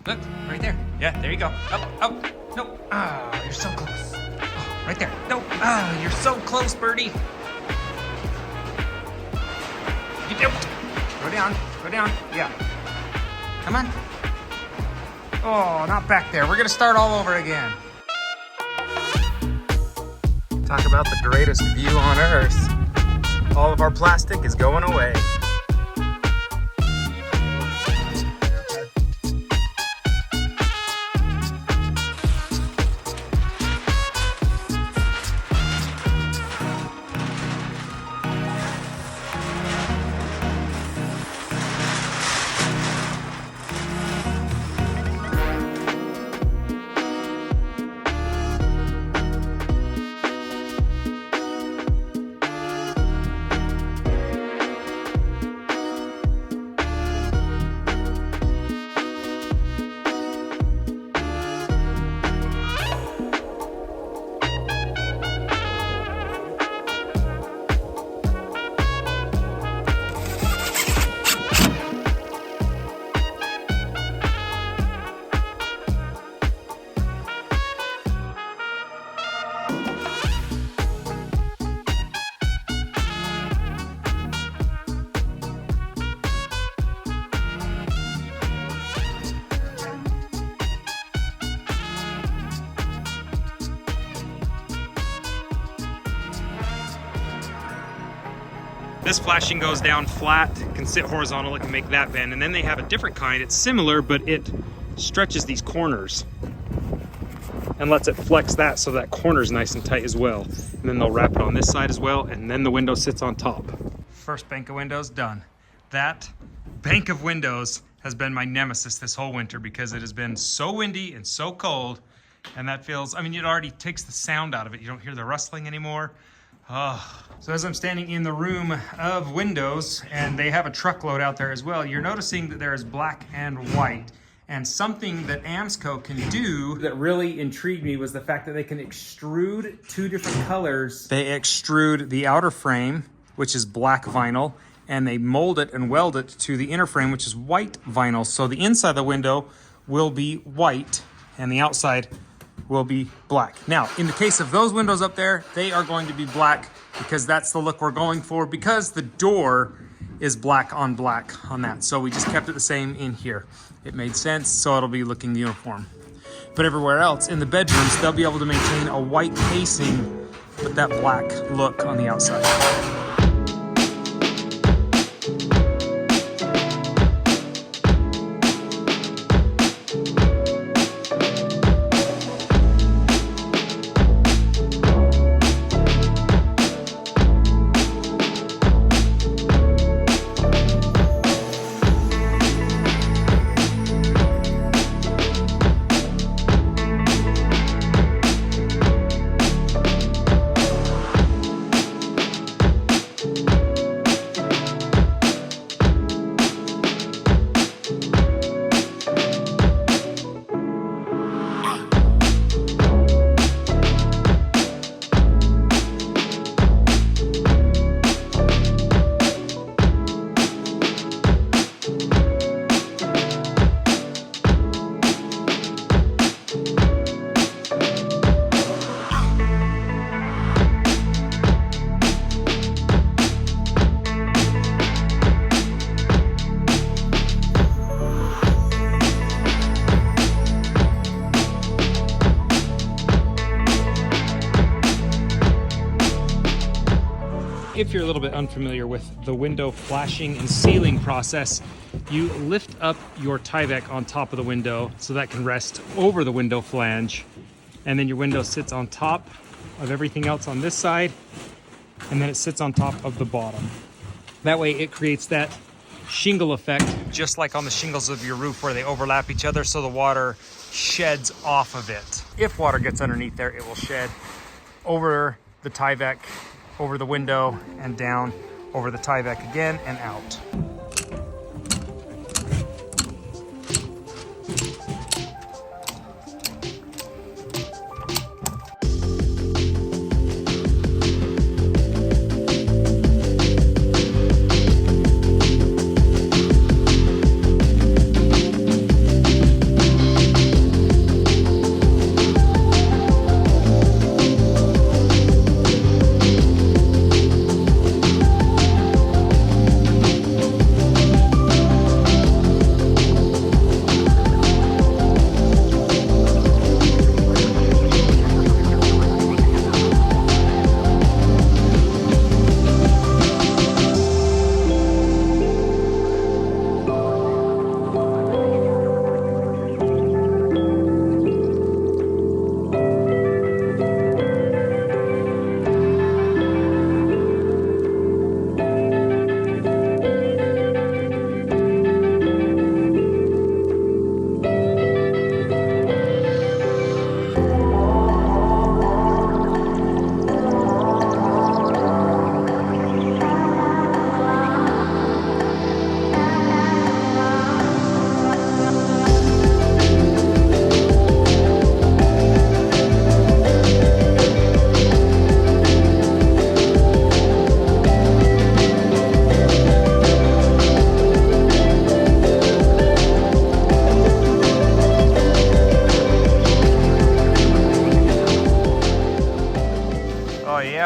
Look, right there. Yeah, there you go. Up. No. Ah, you're so close. Oh, right there. No. Ah, you're so close, birdie. Go down. Go down. Yeah. Come on. Oh, not back there. We're gonna start all over again. Talk about the greatest view on earth. All of our plastic is going away. This flashing goes down flat, can sit horizontal, it can make that bend, and then they have a different kind. It's similar, but it stretches these corners and lets it flex that so that corner's nice and tight as well. And then they'll wrap it on this side as well, and then the window sits on top. First bank of windows done. That bank of windows has been my nemesis this whole winter because it has been so windy and so cold, and that feels, I mean, it already takes the sound out of it. You don't hear the rustling anymore. Oh. So as I'm standing in the room of windows, and they have a truckload out there as well, you're noticing that there is black and white. And something that Amsco can do that really intrigued me was the fact that they can extrude two different colors. They extrude the outer frame, which is black vinyl, and they mold it and weld it to the inner frame, which is white vinyl. So the inside of the window will be white, and the outside will be black. Now, in the case of those windows up there, they are going to be black because that's the look we're going for, because the door is black on that. So we just kept it the same in here. It made sense, so it'll be looking uniform. But everywhere else, in the bedrooms, they'll be able to maintain a white casing with that black look on the outside. If you're a little bit unfamiliar with the window flashing and sealing process, you lift up your Tyvek on top of the window so that can rest over the window flange, and then your window sits on top of everything else on this side, and then it sits on top of the bottom. That way it creates that shingle effect, just like on the shingles of your roof where they overlap each other, so the water sheds off of it. If water gets underneath there, it will shed over the Tyvek, over the window, and down over the Tyvek again and out.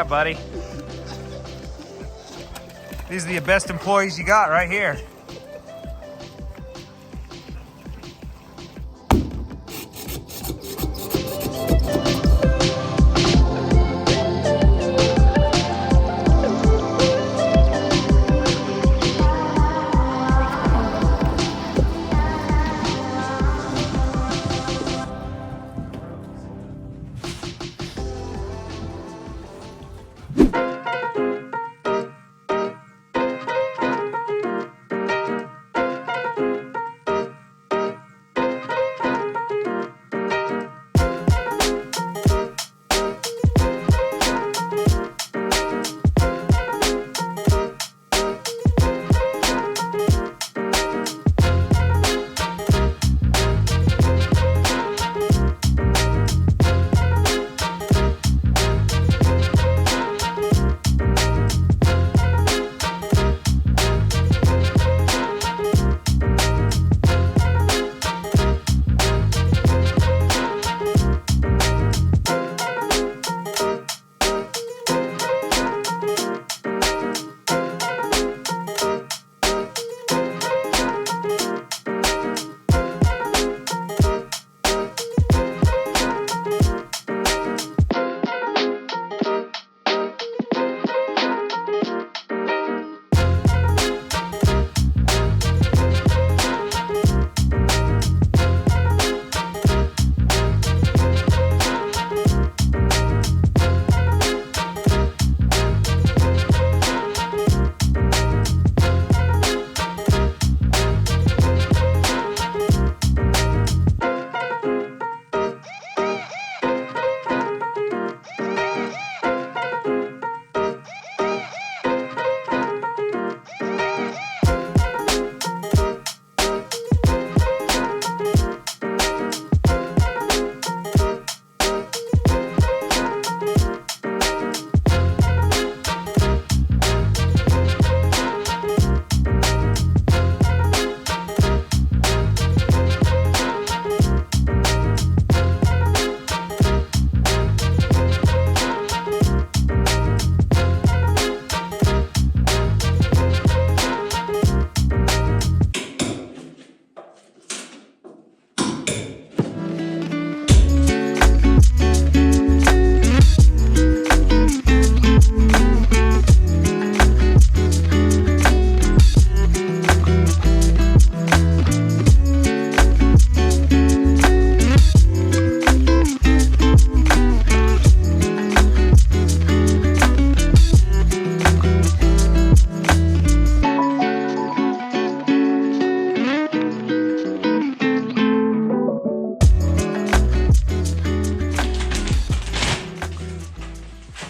that, buddy. These are the best employees you got right here.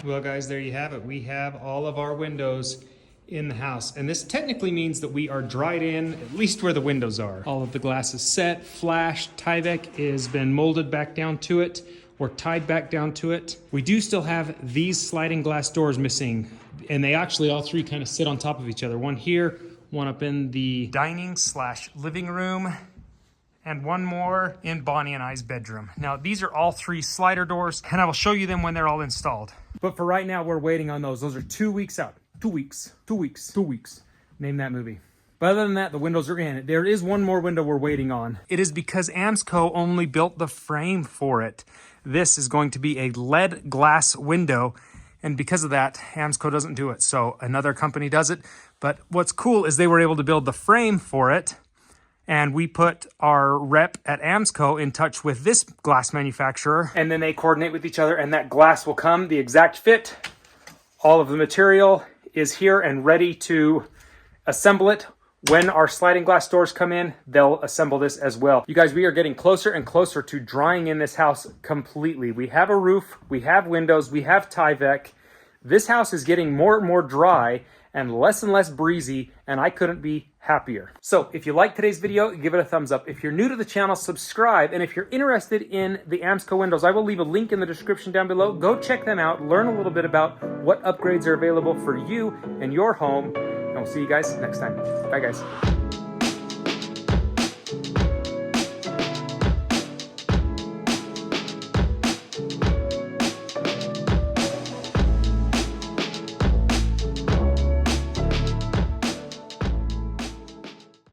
Well, guys, there you have it. We have all of our windows in the house. And this technically means that we are dried in, at least where the windows are. All of the glass is set, flashed, Tyvek has been molded back down to it, or tied back down to it. We do still have these sliding glass doors missing, and they actually all three kind of sit on top of each other. One here, one up in the dining / living room, and one more in Bonnie and I's bedroom. Now, these are all three slider doors, and I will show you them when they're all installed. But for right now, we're waiting on those. Those are 2 weeks out. 2 weeks, 2 weeks, 2 weeks. Name that movie. But other than that, the windows are in. There is one more window we're waiting on. It is because AMSCO only built the frame for it. This is going to be a lead glass window, and because of that, AMSCO doesn't do it. So another company does it. But what's cool is they were able to build the frame for it, and we put our rep at AMSCO in touch with this glass manufacturer, and then they coordinate with each other, and that glass will come the exact fit. All of the material is here and ready to assemble it. When our sliding glass doors come in, they'll assemble this as well. You guys, we are getting closer and closer to drying in this house completely. We have a roof, we have windows, we have Tyvek. This house is getting more and more dry and less breezy, and I couldn't be happier. So if you liked today's video, give it a thumbs up. If you're new to the channel, subscribe. And if you're interested in the AMSCO windows, I will leave a link in the description down below. Go check them out, learn a little bit about what upgrades are available for you and your home. And we'll see you guys next time. Bye, guys.